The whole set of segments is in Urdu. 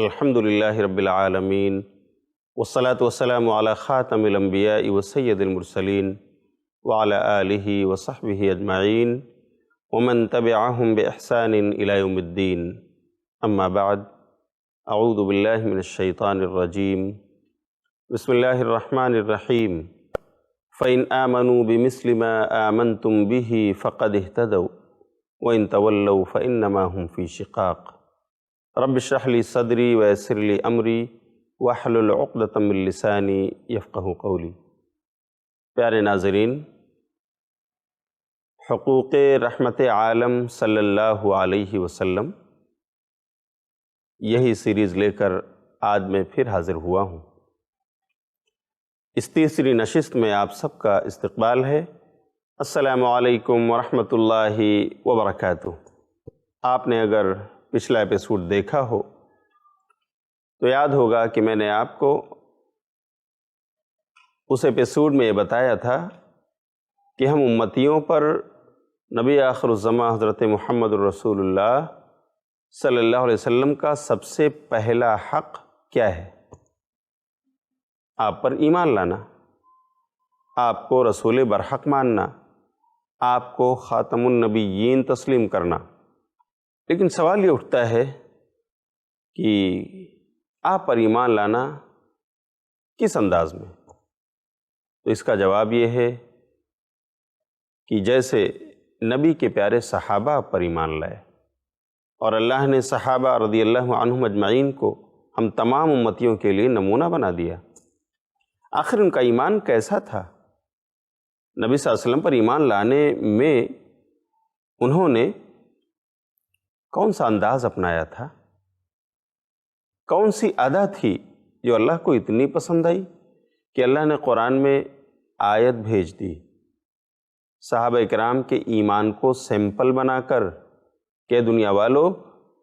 الحمد للہ رب العالمین والصلاة والسلام علی خاتم الانبیاء وسید المرسلین وعلی آلہ وصحبہ اجمعین ومن تبعہم بإحسان الی یوم الدین اما بعد اعوذ باللہ من الشیطان الرجیم بسم اللہ الرحمن الرحیم فإن آمنوا بمثل ما آمنتم به فقد اهتدوا وإن تولوا فإنما هم في شقاق رب اشرح لی صدری ویسر لی امری واحلل عقدۃ من لسانی یفقہوا قولی۔ پیارے ناظرین، حقوق رحمت عالم صلی اللہ علیہ وسلم یہی سیریز لے کر آج میں پھر حاضر ہوا ہوں۔ اس تیسری نشست میں آپ سب کا استقبال ہے۔ السلام علیکم ورحمۃ اللہ وبرکاتہ۔ آپ نے اگر پچھلا ایپیسوڈ دیکھا ہو تو یاد ہوگا کہ میں نے آپ کو اس ایپیسوڈ میں یہ بتایا تھا کہ ہم امتیوں پر نبی آخر الزماں حضرت محمد الرسول اللہ صلی اللہ علیہ وسلم کا سب سے پہلا حق کیا ہے؟ آپ پر ایمان لانا، آپ کو رسول برحق ماننا، آپ کو خاتم النبیین تسلیم کرنا۔ لیکن سوال یہ اٹھتا ہے کہ آپ پر ایمان لانا کس انداز میں؟ تو اس کا جواب یہ ہے کہ جیسے نبی کے پیارے صحابہ پر ایمان لائے، اور اللہ نے صحابہ رضی اللہ عنہم اجمعین کو ہم تمام امتیوں کے لیے نمونہ بنا دیا۔ آخر ان کا ایمان کیسا تھا؟ نبی صلی اللہ علیہ وسلم پر ایمان لانے میں انہوں نے کون سا انداز اپنایا تھا؟ کون سی ادا تھی جو اللہ کو اتنی پسند آئی کہ اللہ نے قرآن میں آیت بھیج دی صحابہ کرام کے ایمان کو سیمپل بنا کر کہ دنیا والو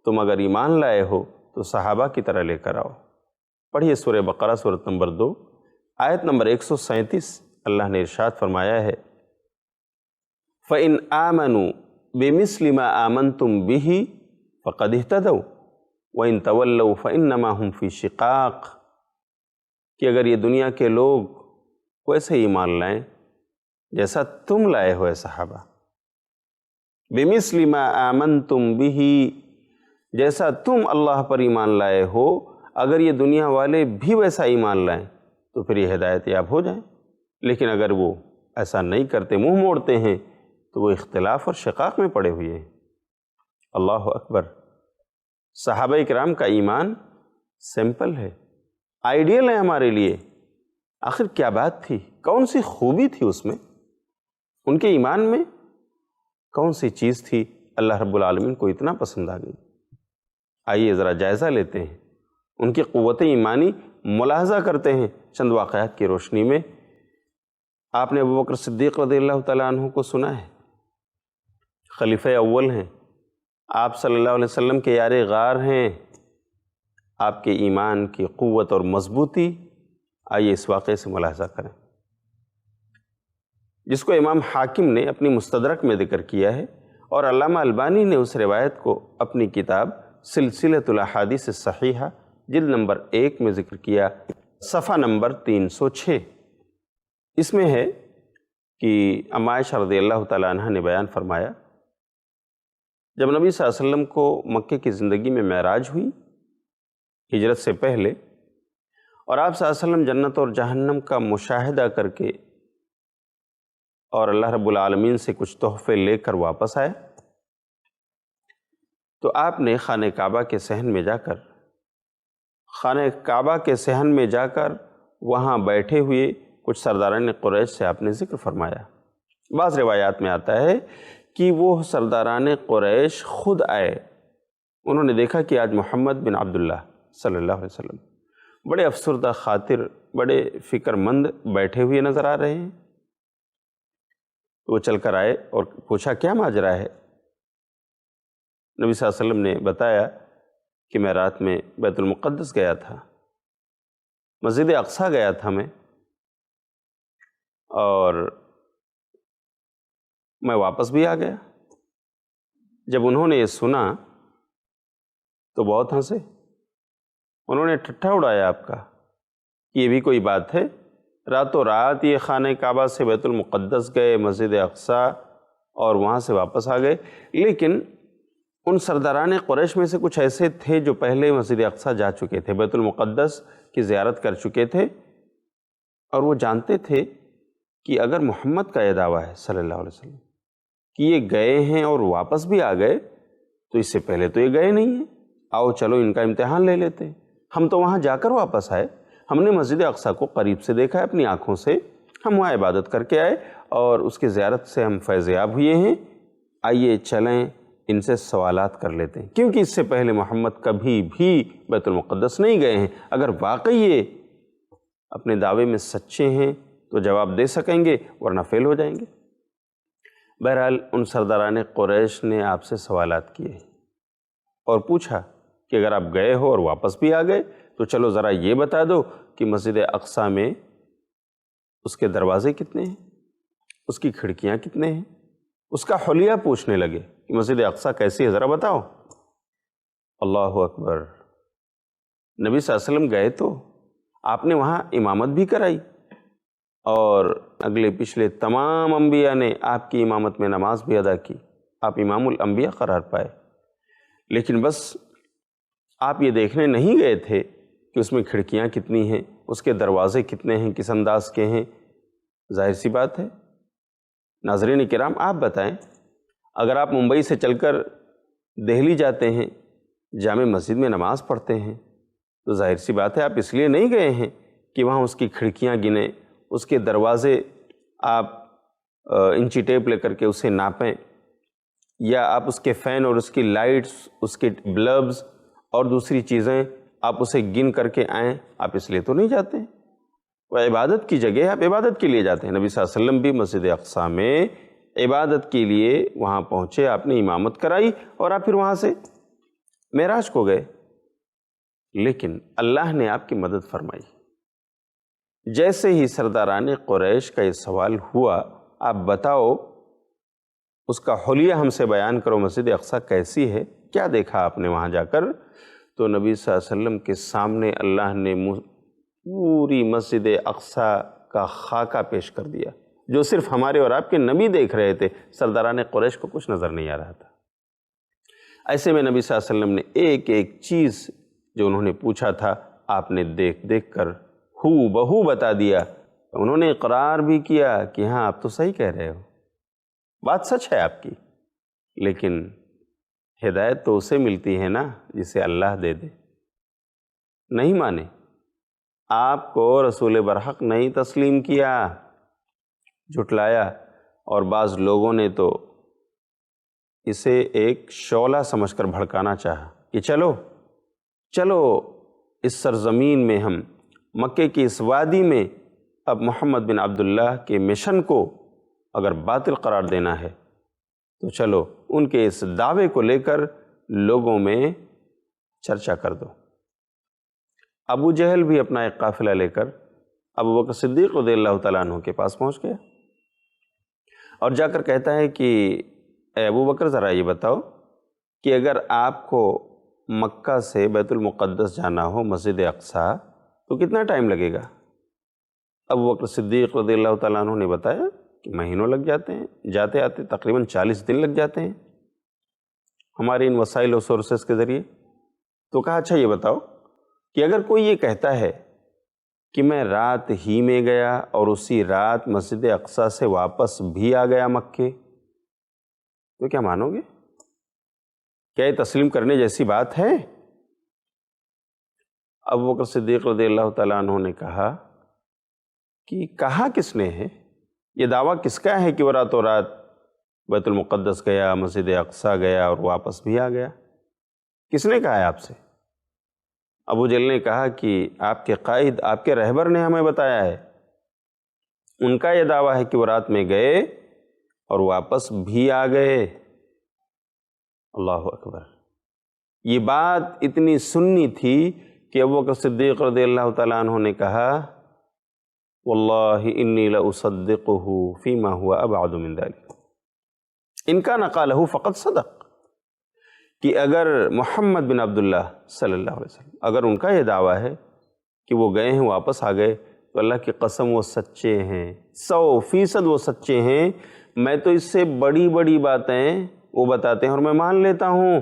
تم اگر ایمان لائے ہو تو صحابہ کی طرح لے کر آؤ۔ پڑھیے سورہ بقرہ سورۃ نمبر 2 آیت نمبر 137۔ اللہ نے ارشاد فرمایا ہے فَإِنْ آمَنُوا بِمِثْلِ مَا آمَنْتُمْ بِهِ فَقَدْ اهْتَدَوْا وَإِنْ تَوَلَّوْا فَإِنَّمَا هُمْ فِي شِقَاقٍ، کہ اگر یہ دنیا کے لوگ ویسے ایمان لائیں جیسا تم لائے ہوئے صحابہ، بِمِثْلِ مَا آمَنْتُمْ بِهِ، جیسا تم اللہ پر ایمان لائے ہو، اگر یہ دنیا والے بھی ویسا ایمان لائیں تو پھر یہ ہدایت یاب ہو جائیں۔ لیکن اگر وہ ایسا نہیں کرتے، منہ موڑتے ہیں، تو وہ اختلاف اور شقاق میں پڑے ہوئے ہیں۔ اللہ اکبر۔ صحابہ کرام کا ایمان سمپل ہے، آئیڈیل ہے ہمارے لیے۔ آخر کیا بات تھی؟ کون سی خوبی تھی اس میں؟ ان کے ایمان میں کون سی چیز تھی اللہ رب العالمین کو اتنا پسند آ گئی؟ آئیے ذرا جائزہ لیتے ہیں، ان کی قوت ایمانی ملاحظہ کرتے ہیں چند واقعات کی روشنی میں۔ آپ نے ابوبکر صدیق رضی اللہ تعالیٰ عنہ کو سنا ہے، خلیفہ اول ہیں، آپ صلی اللہ علیہ وسلم کے یار غار ہیں۔ آپ کے ایمان کی قوت اور مضبوطی آئیے اس واقعے سے ملاحظہ کریں، جس کو امام حاکم نے اپنی مستدرک میں ذکر کیا ہے، اور علامہ البانی نے اس روایت کو اپنی کتاب سلسلۃ الاحادیث الصحیحہ جلد نمبر 1 میں ذکر کیا، صفحہ نمبر 306۔ اس میں ہے کہ ام عائشہ رضی اللہ تعالیٰ عنہ نے بیان فرمایا، جب نبی صلی اللہ علیہ وسلم کو مکے کی زندگی میں معراج ہوئی ہجرت سے پہلے، اور آپ صلی اللہ علیہ وسلم جنت اور جہنم کا مشاہدہ کر کے اور اللہ رب العالمین سے کچھ تحفے لے کر واپس آئے، تو آپ نے خانہ کعبہ کے صحن میں جا کر وہاں بیٹھے ہوئے کچھ سرداران قریش سے آپ نے ذکر فرمایا۔ بعض روایات میں آتا ہے کہ وہ سرداران قریش خود آئے، انہوں نے دیکھا کہ آج محمد بن عبداللہ صلی اللہ علیہ وسلم بڑے افسردہ خاطر، بڑے فکر مند بیٹھے ہوئے نظر آ رہے ہیں۔ وہ چل کر آئے اور پوچھا کیا ماجرا ہے؟ نبی صلی اللہ علیہ وسلم نے بتایا کہ میں رات میں بیت المقدس گیا تھا، مسجد اقصیٰ گیا تھا میں، اور میں واپس بھی آ گیا۔ جب انہوں نے یہ سنا تو بہت ہنسے، انہوں نے ٹھٹھا اڑایا آپ کا کہ یہ بھی کوئی بات ہے، راتوں رات یہ خانہ کعبہ سے بیت المقدس گئے، مسجد اقصیٰ، اور وہاں سے واپس آ گئے۔ لیکن ان سرداران قریش میں سے کچھ ایسے تھے جو پہلے مسجد اقصیٰ جا چکے تھے، بیت المقدس کی زیارت کر چکے تھے، اور وہ جانتے تھے کہ اگر محمد کا یہ دعویٰ ہے صلی اللہ علیہ وسلم کہ یہ گئے ہیں اور واپس بھی آ گئے، تو اس سے پہلے تو یہ گئے نہیں ہیں، آؤ چلو ان کا امتحان لے لیتے ہیں۔ ہم تو وہاں جا کر واپس آئے، ہم نے مسجد اقصیٰ کو قریب سے دیکھا ہے اپنی آنکھوں سے، ہم وہاں عبادت کر کے آئے اور اس کی زیارت سے ہم فیض یاب ہوئے ہیں، آئیے چلیں ان سے سوالات کر لیتے ہیں، کیونکہ اس سے پہلے محمد کبھی بھی بیت المقدس نہیں گئے ہیں۔ اگر واقعی یہ اپنے دعوے میں سچے ہیں تو جواب دے سکیں گے، ورنہ فیل ہو جائیں گے۔ بہرحال ان سرداران قریش نے آپ سے سوالات کیے اور پوچھا کہ اگر آپ گئے ہو اور واپس بھی آ گئے تو چلو ذرا یہ بتا دو کہ مسجد اقصیٰ میں اس کے دروازے کتنے ہیں، اس کی کھڑکیاں کتنے ہیں، اس کا حلیہ پوچھنے لگے کہ مسجد اقصیٰ کیسی ہے ذرا بتاؤ۔ اللہ اکبر، نبی صلی اللہ علیہ وسلم گئے تو آپ نے وہاں امامت بھی کرائی، اور اگلے پچھلے تمام انبیاء نے آپ کی امامت میں نماز بھی ادا کی، آپ امام الانبیاء قرار پائے۔ لیکن بس آپ یہ دیکھنے نہیں گئے تھے کہ اس میں کھڑکیاں کتنی ہیں، اس کے دروازے کتنے ہیں، کس انداز کے ہیں۔ ظاہر سی بات ہے، ناظرین کرام آپ بتائیں، اگر آپ ممبئی سے چل کر دہلی جاتے ہیں، جامع مسجد میں نماز پڑھتے ہیں، تو ظاہر سی بات ہے آپ اس لیے نہیں گئے ہیں کہ وہاں اس کی کھڑکیاں گنیں، اس کے دروازے آپ انچی ٹیپ لے کر کے اسے ناپیں، یا آپ اس کے فین اور اس کی لائٹس، اس کے بلبز اور دوسری چیزیں آپ اسے گن کر کے آئیں۔ آپ اس لیے تو نہیں جاتے ہیں، وہ عبادت کی جگہ آپ عبادت کے لیے جاتے ہیں۔ نبی صلی اللہ علیہ وسلم بھی مسجد اقصیٰ میں عبادت کے لیے وہاں پہنچے، آپ نے امامت کرائی اور آپ پھر وہاں سے معراج کو گئے۔ لیکن اللہ نے آپ کی مدد فرمائی۔ جیسے ہی سرداران قریش کا یہ سوال ہوا، آپ بتاؤ اس کا حلیہ ہم سے بیان کرو، مسجد اقصیٰ کیسی ہے، کیا دیکھا آپ نے وہاں جا کر؟ تو نبی صلی اللہ علیہ وسلم کے سامنے اللہ نے پوری مسجد اقصیٰ کا خاکہ پیش کر دیا، جو صرف ہمارے اور آپ کے نبی دیکھ رہے تھے، سرداران قریش کو کچھ نظر نہیں آ رہا تھا۔ ایسے میں نبی صلی اللہ علیہ وسلم نے ایک ایک چیز جو انہوں نے پوچھا تھا، آپ نے دیکھ دیکھ کر ہو بہو بتا دیا۔ انہوں نے اقرار بھی کیا کہ ہاں آپ تو صحیح کہہ رہے ہو، بات سچ ہے آپ کی، لیکن ہدایت تو اسے ملتی ہے نا جسے اللہ دے دے۔ نہیں مانے، آپ کو رسول برحق نہیں تسلیم کیا، جھٹلایا، اور بعض لوگوں نے تو اسے ایک شعلہ سمجھ کر بھڑکانا چاہا کہ چلو چلو اس سرزمین میں ہم مکے کی اس وادی میں اب محمد بن عبداللہ کے مشن کو اگر باطل قرار دینا ہے تو چلو ان کے اس دعوے کو لے کر لوگوں میں چرچا کر دو۔ ابو جہل بھی اپنا ایک قافلہ لے کر ابو بکر صدیق رضی اللہ تعالیٰ عنہ کے پاس پہنچ گیا اور جا کر کہتا ہے کہ اے ابو بکر ذرا یہ بتاؤ کہ اگر آپ کو مکہ سے بیت المقدس جانا ہو مسجد اقصیٰ تو کتنا ٹائم لگے گا؟ ابو بکر صدیق رضی اللہ تعالیٰ عنہ نے بتایا کہ مہینوں لگ جاتے ہیں، جاتے آتے تقریباً 40 دن لگ جاتے ہیں ہمارے ان وسائل و سورسز کے ذریعے۔ تو کہا اچھا یہ بتاؤ کہ اگر کوئی یہ کہتا ہے کہ میں رات ہی میں گیا اور اسی رات مسجد اقصیٰ سے واپس بھی آ گیا مکے، تو کیا مانو گے؟ کیا یہ تسلیم کرنے جیسی بات ہے؟ ابو بکر صدیق رضی اللہ تعالیٰ عنہ نے کہا کہ کہا کس نے ہے؟ یہ دعویٰ کس کا ہے کہ وہ راتوں رات بیت المقدس گیا، مسجد اقصیٰ گیا اور واپس بھی آ گیا؟ کس نے کہا ہے آپ سے؟ ابو جہل نے کہا کہ آپ کے قائد، آپ کے رہبر نے ہمیں بتایا ہے، ان کا یہ دعویٰ ہے کہ وہ رات میں گئے اور واپس بھی آ گئے۔ اللہ اکبر، یہ بات اتنی سنی تھی کہ ابو بکر صدیق رضی اللہ تعالیٰ عنہ نے کہا واللہ انی لاصدقہ فیما ہوا ابعد من ذلک ان کان قالہ فقد صدق۔ کہ اگر محمد بن عبداللہ صلی اللہ علیہ وسلم اگر ان کا یہ دعویٰ ہے کہ وہ گئے ہیں واپس آ گئے تو اللہ کی قسم وہ سچے ہیں، 100% وہ سچے ہیں۔ میں تو اس سے بڑی بڑی باتیں وہ بتاتے ہیں اور میں مان لیتا ہوں۔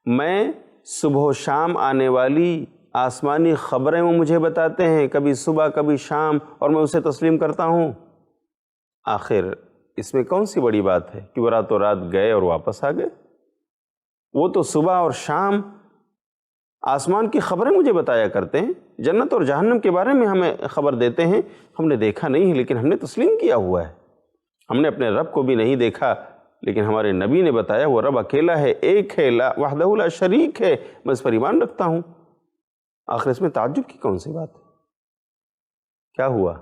میں صبح و شام آنے والی آسمانی خبریں وہ مجھے بتاتے ہیں، کبھی صبح کبھی شام، اور میں اسے تسلیم کرتا ہوں۔ آخر اس میں کون سی بڑی بات ہے کہ وہ راتوں رات گئے اور واپس آ گئے؟ وہ تو صبح اور شام آسمان کی خبریں مجھے بتایا کرتے ہیں، جنت اور جہنم کے بارے میں ہمیں خبر دیتے ہیں۔ ہم نے دیکھا نہیں ہے لیکن ہم نے تسلیم کیا ہوا ہے۔ ہم نے اپنے رب کو بھی نہیں دیکھا لیکن ہمارے نبی نے بتایا وہ رب اکیلا ہے، ایک ہے، لا وحدہ لا شریک ہے، میں اس پر ایمان رکھتا ہوں۔ آخر اس میں تعجب کی کون سی بات ہے؟ کیا ہوا؟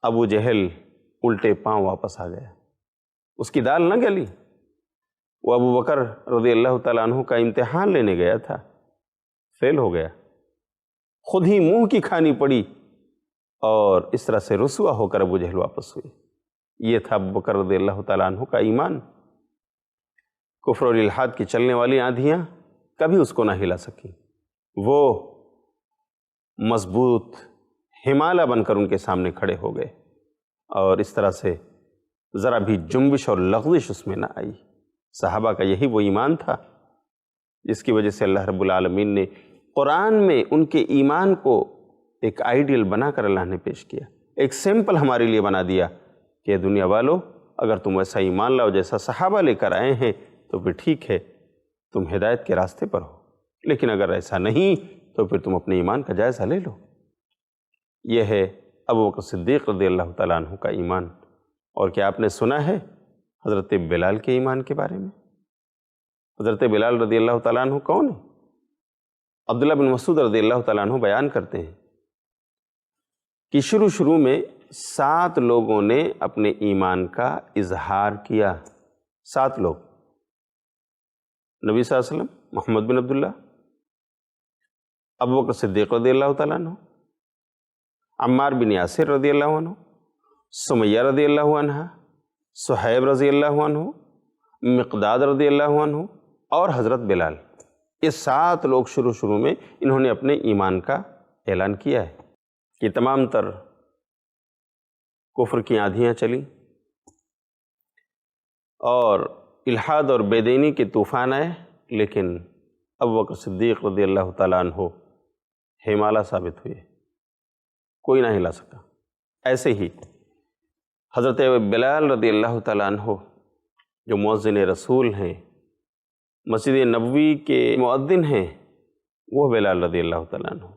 ابو جہل الٹے پاؤں واپس آ گیا، اس کی دال نہ گلی۔ وہ ابو بکر رضی اللہ تعالیٰ عنہ کا امتحان لینے گیا تھا، فیل ہو گیا، خود ہی منہ کی کھانی پڑی اور اس طرح سے رسوا ہو کر ابو جہل واپس ہوئے۔ یہ تھا ابو بکر رضی اللہ تعالیٰ عنہ کا ایمان۔ کفر اور الحاد کی چلنے والی آندھیاں کبھی اس کو نہ ہلا سکیں، وہ مضبوط ہمالہ بن کر ان کے سامنے کھڑے ہو گئے اور اس طرح سے ذرا بھی جنبش اور لغزش اس میں نہ آئی۔ صحابہ کا یہی وہ ایمان تھا جس کی وجہ سے اللہ رب العالمین نے قرآن میں ان کے ایمان کو ایک آئیڈیل بنا کر اللہ نے پیش کیا، ایک سیمپل ہمارے لیے بنا دیا کہ دنیا والو اگر تم ایسا ایمان لاؤ جیسا صحابہ لے کر آئے ہیں تو پھر ٹھیک ہے، تم ہدایت کے راستے پر ہو، لیکن اگر ایسا نہیں تو پھر تم اپنے ایمان کا جائزہ لے لو۔ یہ ہے ابو بکر صدیق رضی اللہ تعالیٰ عنہ کا ایمان۔ اور کیا آپ نے سنا ہے حضرت بلال کے ایمان کے بارے میں؟ حضرت بلال رضی اللہ تعالیٰ عنہ کون ہے؟ عبداللہ بن مسعود رضی اللہ تعالیٰ عنہ بیان کرتے ہیں کہ شروع میں 7 لوگوں نے اپنے ایمان کا اظہار کیا۔ 7 لوگ، نبی صلی اللہ علیہ وسلم، محمد بن عبداللہ، ابو بکر صدیق رضی اللہ تعالیٰ عنہ، عمار بن یاسر رضی اللہ عنہ، سمیہ رضی اللہ عنہ، صہیب رضی اللہ عنہ، مقداد رضی اللہ عنہ اور حضرت بلال۔ یہ 7 لوگ شروع میں انہوں نے اپنے ایمان کا اعلان کیا ہے کہ تمام تر کفر کی آندھیاں چلی اور الحاد اور بے دینی کے طوفان آئے، لیکن ابو بکر صدیق رضی اللہ تعالیٰ عنہ ہمالہ ثابت ہوئے، کوئی نہ ہلا سکا۔ ایسے ہی حضرت بلال رضی اللہ تعالیٰ عنہ جو مؤذن رسول ہیں، مسجد نبوی کے مؤذن ہیں، وہ بلال رضی اللہ تعالیٰ عنہ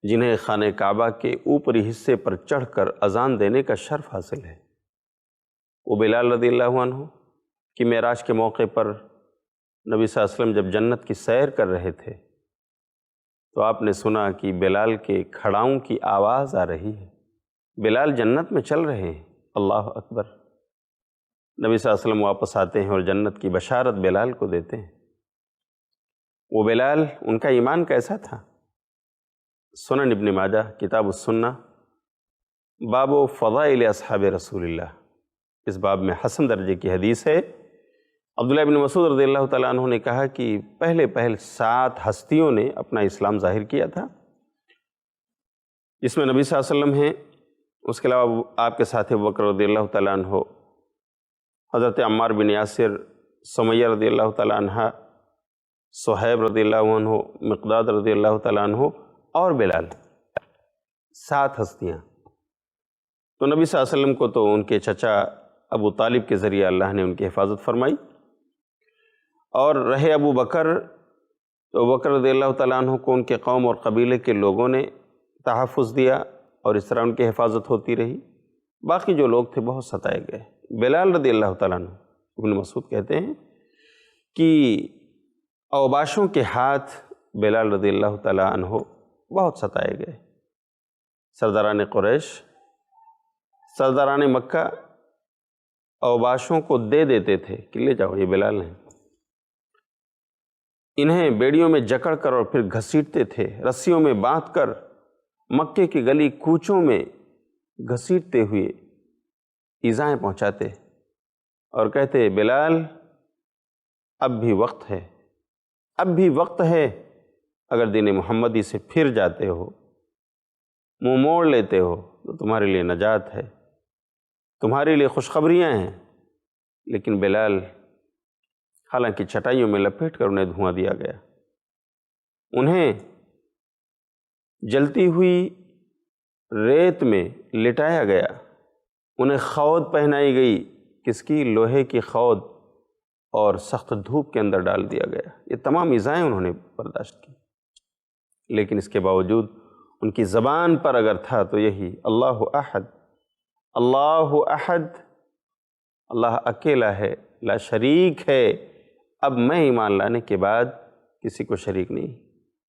جنہیں خانہ کعبہ کے اوپری حصے پر چڑھ کر اذان دینے کا شرف حاصل ہے۔ وہ بلال رضی اللہ عنہ کہ معراج کے موقع پر نبی صلی اللہ علیہ وسلم جب جنت کی سیر کر رہے تھے تو آپ نے سنا کہ بلال کے کھڑاؤں کی آواز آ رہی ہے، بلال جنت میں چل رہے ہیں، اللہ اکبر۔ نبی صلی اللہ علیہ وسلم واپس آتے ہیں اور جنت کی بشارت بلال کو دیتے ہیں۔ وہ بلال، ان کا ایمان کیسا تھا؟ سنن ابن ماجہ کتاب السنہ، باب فضائل اصحاب رسول اللہ، اس باب میں حسن درجے کی حدیث ہے۔ عبداللہ بن مسعود رضی اللہ تعالیٰ عنہ نے کہا کہ پہلے 7 ہستیوں نے اپنا اسلام ظاہر کیا تھا، جس میں نبی صلی اللہ علیہ وسلم ہیں، اس کے علاوہ آپ کے ساتھ ابو بکر رضی اللہ تعالیٰ عنہ، حضرت عمار بن یاسر، سمیہ رضی اللہ تعالیٰ عنہ، صہیب رضی اللہ عنہ، مقداد رضی اللہ تعالیٰ عنہ اور بلال، 7 ہستیاں۔ تو نبی صلی اللہ علیہ وسلم کو تو ان کے چچا ابو طالب کے ذریعے اللہ نے ان کی حفاظت فرمائی، اور رہے ابو بکر تو ابو بکر رضی اللہ تعالیٰ عنہ کو ان کے قوم اور قبیلے کے لوگوں نے تحفظ دیا اور اس طرح ان کی حفاظت ہوتی رہی۔ باقی جو لوگ تھے بہت ستائے گئے۔ بلال رضی اللہ تعالیٰ عنہ، ابن مسعود کہتے ہیں کہ اوباشوں کے ہاتھ بلال رضی اللہ تعالیٰ عنہ بہت ستائے گئے۔ سرداران قریش، سرداران مکہ اوباشوں کو دے دیتے تھے کہ لے جاؤ، یہ بلال ہیں۔ انہیں بیڑیوں میں جکڑ کر اور پھر گھسیٹتے تھے، رسیوں میں باندھ کر مکے کی گلی کوچوں میں گھسیٹتے ہوئے ایذائیں پہنچاتے اور کہتے بلال اب بھی وقت ہے، اب بھی وقت ہے، اگر دین محمدی سے پھر جاتے ہو، منہ موڑ لیتے ہو تو تمہارے لیے نجات ہے، تمہارے لیے خوشخبریاں ہیں۔ لیکن بلال حالانکہ چٹائیوں میں لپیٹ کر انہیں دھواں دیا گیا، انہیں جلتی ہوئی ریت میں لٹایا گیا، انہیں خود پہنائی گئی، کس کی؟ لوہے کی خود، اور سخت دھوپ کے اندر ڈال دیا گیا۔ یہ تمام ایذائیں انہوں نے برداشت کی، لیکن اس کے باوجود ان کی زبان پر اگر تھا تو یہی اللہ احد، اللہ احد، اللہ اکیلا ہے، لا شریک ہے۔ اب میں ایمان لانے کے بعد کسی کو شریک نہیں،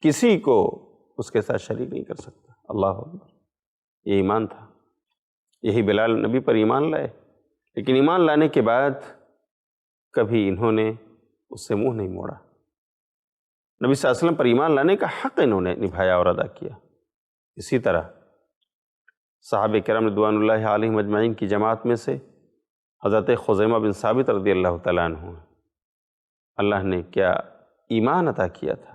کسی کو اس کے ساتھ شریک نہیں کر سکتا۔ اللہ اکبر، یہ ایمان تھا، یہی بلال نبی پر ایمان لائے، لیکن ایمان لانے کے بعد کبھی انہوں نے اس سے منہ نہیں موڑا، نبی صلی اللہ علیہ وسلم پر ایمان لانے کا حق انہوں نے نبھایا اور ادا کیا۔ اسی طرح صحابہ کرام رضوان اللہ علیہم اجمعین کی جماعت میں سے حضرت خزیمہ بن ثابت رضی اللہ تعالیٰ عنہ، اللہ نے کیا ایمان عطا کیا تھا۔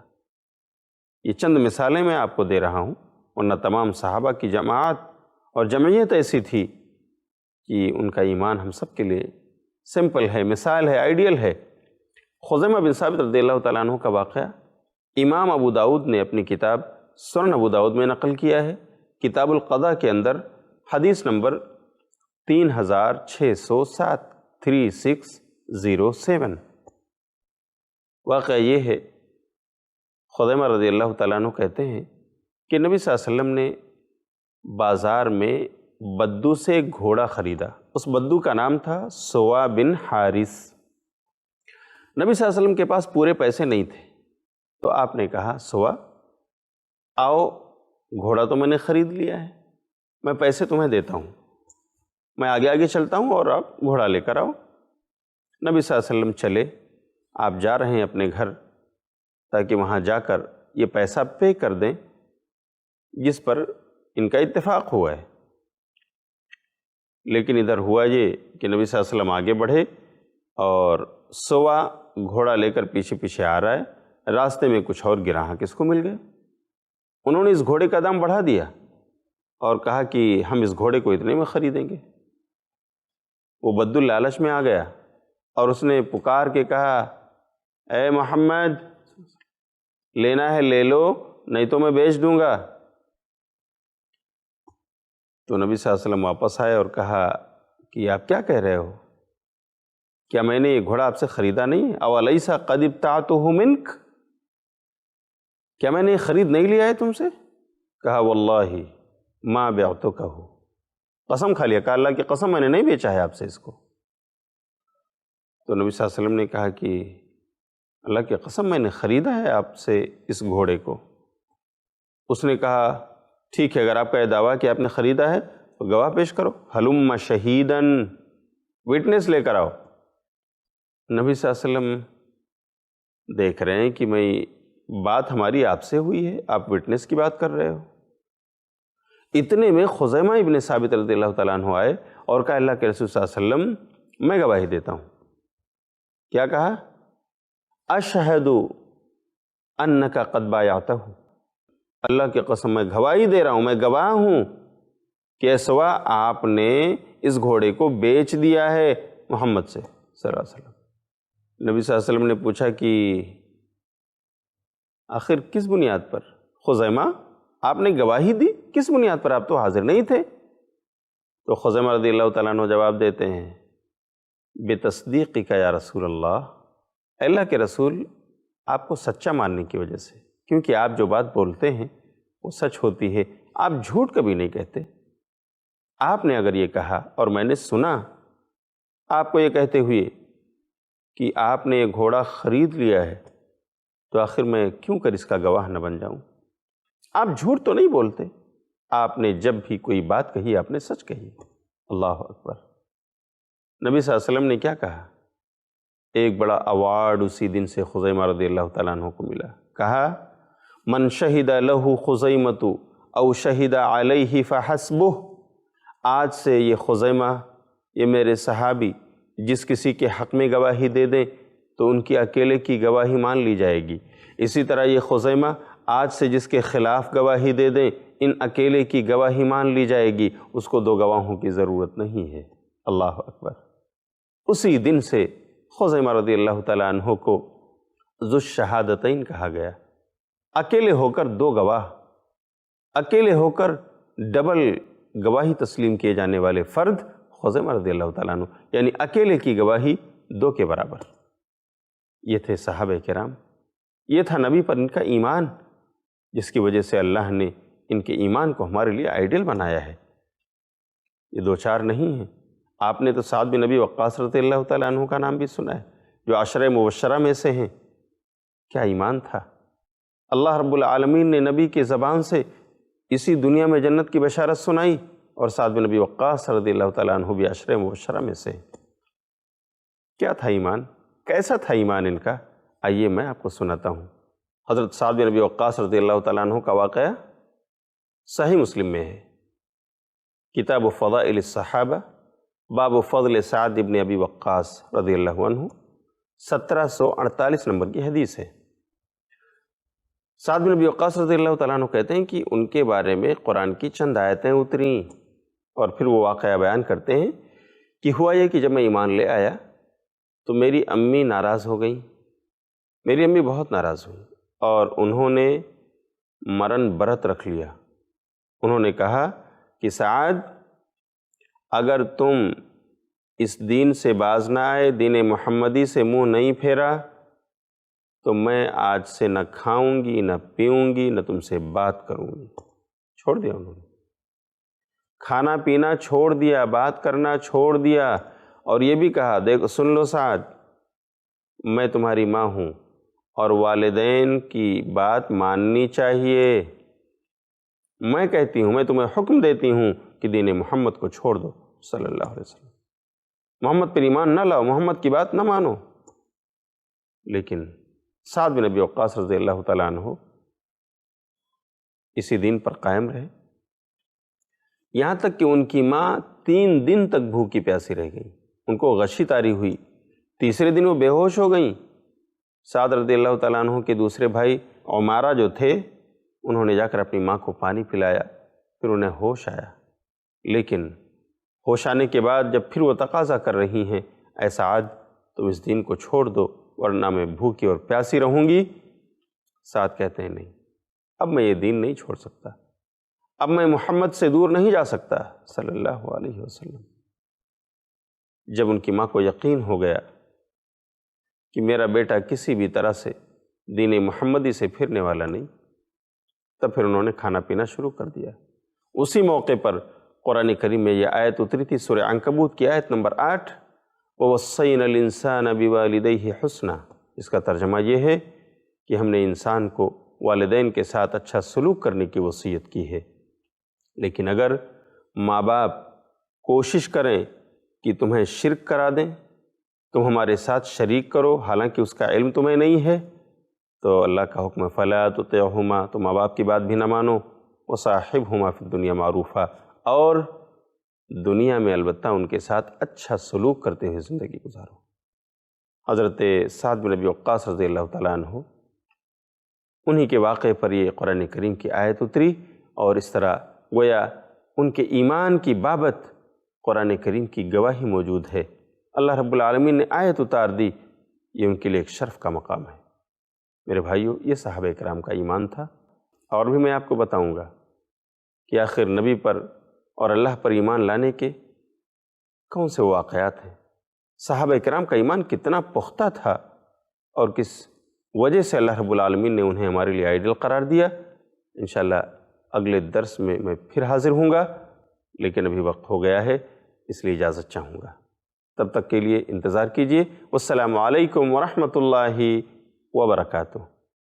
یہ چند مثالیں میں آپ کو دے رہا ہوں، ورنہ تمام صحابہ کی جماعت اور جمعیت ایسی تھی کہ ان کا ایمان ہم سب کے لیے سمپل ہے، مثال ہے، آئیڈیل ہے۔ خزیمہ بن ثابت رضی اللہ تعالیٰ عنہ کا واقعہ امام ابو داؤد نے اپنی کتاب سنن ابو داؤد میں نقل کیا ہے، کتاب القضاء کے اندر حدیث نمبر 3607 3607۔ واقعہ یہ ہے، خزیمہ رضی اللہ تعالیٰ عنہ کہتے ہیں کہ نبی صلی اللہ علیہ وسلم نے بازار میں بدو سے ایک گھوڑا خریدا، اس بدو کا نام تھا سوا بن حارث۔ نبی صلی اللہ علیہ وسلم کے پاس پورے پیسے نہیں تھے، تو آپ نے کہا سوا آؤ، گھوڑا تو میں نے خرید لیا ہے، میں پیسے تمہیں دیتا ہوں، میں آگے آگے چلتا ہوں اور آپ گھوڑا لے کر آؤ۔ نبی صلی اللہ علیہ وسلم چلے، آپ جا رہے ہیں اپنے گھر تاکہ وہاں جا کر یہ پیسہ پے کر دیں جس پر ان کا اتفاق ہوا ہے، لیکن ادھر ہوا یہ کہ نبی صلی اللہ علیہ وسلم آگے بڑھے اور سوا گھوڑا لے کر پیچھے پیچھے آ رہا ہے، راستے میں کچھ اور گراہک اس کو مل گئے، انہوں نے اس گھوڑے کا دام بڑھا دیا اور کہا کہ ہم اس گھوڑے کو اتنے میں خریدیں گے۔ وہ بدو لالچ میں آ گیا اور اس نے پکار کے کہا، اے محمد، لینا ہے لے لو، نہیں تو میں بیچ دوں گا۔ تو نبی صلی اللہ علیہ وسلم واپس آئے اور کہا کہ آپ کیا کہہ رہے ہو؟ کیا میں نے یہ گھوڑا آپ سے خریدا نہیں ہے؟ اولیس قد ابتعتہ منک، کیا میں نے یہ خرید نہیں لیا ہے تم سے؟ کہا واللہ ما بعتکہ، قسم کھا لیا، کہا اللہ کی قسم میں نے نہیں بیچا ہے آپ سے اس کو۔ تو نبی صلی اللہ علیہ وسلم نے کہا کہ اللہ کی قسم میں نے خریدا ہے آپ سے اس گھوڑے کو۔ اس نے کہا ٹھیک ہے، اگر آپ کا یہ دعویٰ کہ آپ نے خریدا ہے تو گواہ پیش کرو، ہلم شہیدن، وٹنس لے کر آؤ۔ نبی صلی اللہ علیہ وسلم دیکھ رہے ہیں کہ میں بات ہماری آپ سے ہوئی ہے، آپ وٹنس کی بات کر رہے ہو۔ اتنے میں خزیمہ ابن ثابت رضی اللہ تعالیٰ عنہ آئے اور کہا اللہ کے رسول صلی اللہ علیہ وسلم میں گواہی دیتا ہوں۔ کیا کہا؟ اشہد انک قد بایعتہ، اللہ کی قسم میں گواہی دے رہا ہوں، میں گواہ ہوں کہ سوا آپ نے اس گھوڑے کو بیچ دیا ہے محمد سے صلی اللہ علیہ وسلم۔ نبی صلی اللہ علیہ وسلم نے پوچھا کہ آخر کس بنیاد پر؟ خزیمہ آپ نے گواہی دی، کس بنیاد پر؟ آپ تو حاضر نہیں تھے۔ تو خزیمہ رضی اللہ تعالیٰ عنہ جواب دیتے ہیں بتصدیقک یا رسول اللہ کے رسول، آپ کو سچا ماننے کی وجہ سے، کیونکہ آپ جو بات بولتے ہیں وہ سچ ہوتی ہے، آپ جھوٹ کبھی نہیں کہتے۔ آپ نے اگر یہ کہا اور میں نے سنا آپ کو یہ کہتے ہوئے کہ آپ نے یہ گھوڑا خرید لیا ہے، تو آخر میں کیوں کر اس کا گواہ نہ بن جاؤں؟ آپ جھوٹ تو نہیں بولتے، آپ نے جب بھی کوئی بات کہی آپ نے سچ کہی۔ اللہ اکبر۔ نبی صلی اللہ علیہ وسلم نے کیا کہا؟ ایک بڑا ایوارڈ اسی دن سے خزیمہ رضی اللہ تعالیٰ عنہ کو ملا۔ کہا من شہد لہ خزیمۃ او شہد علیہ فحسبہ، آج سے یہ خزیمہ، یہ میرے صحابی، جس کسی کے حق میں گواہی دے دیں تو ان کی اکیلے کی گواہی مان لی جائے گی۔ اسی طرح یہ خزیمہ آج سے جس کے خلاف گواہی دے دیں، ان اکیلے کی گواہی مان لی جائے گی، اس کو 2 گواہوں کی ضرورت نہیں ہے۔ اللہ اکبر۔ اسی دن سے خزیمہ رضی اللہ تعالیٰ عنہ کو ذو الشہادتین کہا گیا۔ اکیلے ہو کر 2 گواہ، اکیلے ہو کر ڈبل گواہی تسلیم کیے جانے والے فرد خزیمہ رضی اللہ تعالیٰ عنہ، یعنی اکیلے کی گواہی 2 کے برابر۔ یہ تھے صحابہ کرام، یہ تھا نبی پر ان کا ایمان، جس کی وجہ سے اللہ نے ان کے ایمان کو ہمارے لیے آئیڈیل بنایا ہے۔ یہ 2-4 نہیں ہیں۔ آپ نے تو سعد بن ابی وقاص رضی اللہ تعالیٰ عنہ کا نام بھی سنا ہے، جو 10 مبشرہ میں سے ہیں۔ کیا ایمان تھا! اللہ رب العالمین نے نبی کی زبان سے اسی دنیا میں جنت کی بشارت سنائی، اور سعد بن ابی وقاص رضی اللہ تعالیٰ عنہ بھی 10 مبشرہ میں سے۔ کیا تھا ایمان؟ کیسا تھا ایمان ان کا؟ آئیے میں آپ کو سناتا ہوں۔ حضرت سعد بن ابی وقاص رضی اللہ تعالیٰ عنہ کا واقعہ صحیح مسلم میں ہے، کتاب فضائل الصحابہ، باب فضل سعد بن ابی وقاص رضی اللہ عنہ، 1748 نمبر کی حدیث ہے۔ سعد بن ابی وقاص رضی اللہ تعالیٰ عنہ کہتے ہیں کہ ان کے بارے میں قرآن کی چند آیتیں اتریں، اور پھر وہ واقعہ بیان کرتے ہیں کہ ہوا یہ کہ جب میں ایمان لے آیا تو میری امی ناراض ہو گئیں، میری امی بہت ناراض ہوئیں، اور انہوں نے مرن برت رکھ لیا۔ انہوں نے کہا کہ سعد، اگر تم اس دین سے باز نہ آئے، دین محمدی سے منہ نہیں پھیرا، تو میں آج سے نہ کھاؤں گی، نہ پیوں گی، نہ تم سے بات کروں گی۔ چھوڑ دیا انہوں نے، کھانا پینا چھوڑ دیا، بات کرنا چھوڑ دیا، اور یہ بھی کہا، دیکھو سن لو سعد، میں تمہاری ماں ہوں، اور والدین کی بات ماننی چاہیے۔ میں کہتی ہوں، میں تمہیں حکم دیتی ہوں کہ دین محمد کو چھوڑ دو صلی اللہ علیہ وسلم، محمد پر ایمان نہ لاؤ، محمد کی بات نہ مانو۔ لیکن سعد بن ابی وقاص رضی اللہ تعالیٰ عنہ اسی دین پر قائم رہے، یہاں تک کہ ان کی ماں 3 دن تک بھوکی پیاسی رہ گئی، ان کو غشی طاری ہوئی، تیسرے دن وہ بے ہوش ہو گئیں۔ سعد رضی اللہ تعالیٰ عنہ کے دوسرے بھائی عمارہ جو تھے، انہوں نے جا کر اپنی ماں کو پانی پلایا، پھر انہیں ہوش آیا۔ لیکن ہوش آنے کے بعد جب پھر وہ تقاضا کر رہی ہیں، اے سعد تم اس دین کو چھوڑ دو ورنہ میں بھوکی اور پیاسی رہوں گی، سعد کہتے ہیں نہیں، اب میں یہ دین نہیں چھوڑ سکتا، اب میں محمد سے دور نہیں جا سکتا صلی اللہ علیہ وسلم۔ جب ان کی ماں کو یقین ہو گیا کہ میرا بیٹا کسی بھی طرح سے دین محمدی سے پھرنے والا نہیں، تب پھر انہوں نے کھانا پینا شروع کر دیا۔ اسی موقع پر قرآن کریم میں یہ آیت اتری تھی، سورہ عنکبوت کی آیت نمبر 8، وَوَصَّيْنَا الْإِنسَانَ بِوَالِدَيْهِ حُسْنًا۔ اس کا ترجمہ یہ ہے کہ ہم نے انسان کو والدین کے ساتھ اچھا سلوک کرنے کی وصیت کی ہے۔ لیکن اگر ماں باپ کوشش کریں کہ تمہیں شرک کرا دیں، تم ہمارے ساتھ شریک کرو، حالانکہ اس کا علم تمہیں نہیں ہے، تو اللہ کا حکم فَلَا تُطِعْهُمَا، تو ماں باپ کی بات بھی نہ مانو، وَصَاحِبْهُمَا فِي الدُّنْيَا مَعْرُوفًا، اور دنیا میں البتہ ان کے ساتھ اچھا سلوک کرتے ہوئے زندگی گزارو۔ حضرت سعد بن ابی وقاص رضی اللہ تعالیٰ عنہ، انہی کے واقعے پر یہ قرآن کریم کی آیت اتری، اور اس طرح گویا ان کے ایمان کی بابت قرآن کریم کی گواہی موجود ہے۔ اللہ رب العالمین نے آیت اتار دی، یہ ان کے لیے ایک شرف کا مقام ہے۔ میرے بھائیو، یہ صحابہ کرام کا ایمان تھا، اور بھی میں آپ کو بتاؤں گا کہ آخر نبی پر اور اللہ پر ایمان لانے کے کون سے واقعات ہیں، صحابہ کرام کا ایمان کتنا پختہ تھا، اور کس وجہ سے اللہ رب العالمین نے انہیں ہمارے لیے آئیڈل قرار دیا۔ انشاءاللہ اگلے درس میں پھر حاضر ہوں گا، لیکن ابھی وقت ہو گیا ہے، اس لیے اجازت چاہوں گا۔ تب تک کے لیے انتظار کیجیے۔ والسلام علیکم ورحمۃ اللہ وبرکاتہ۔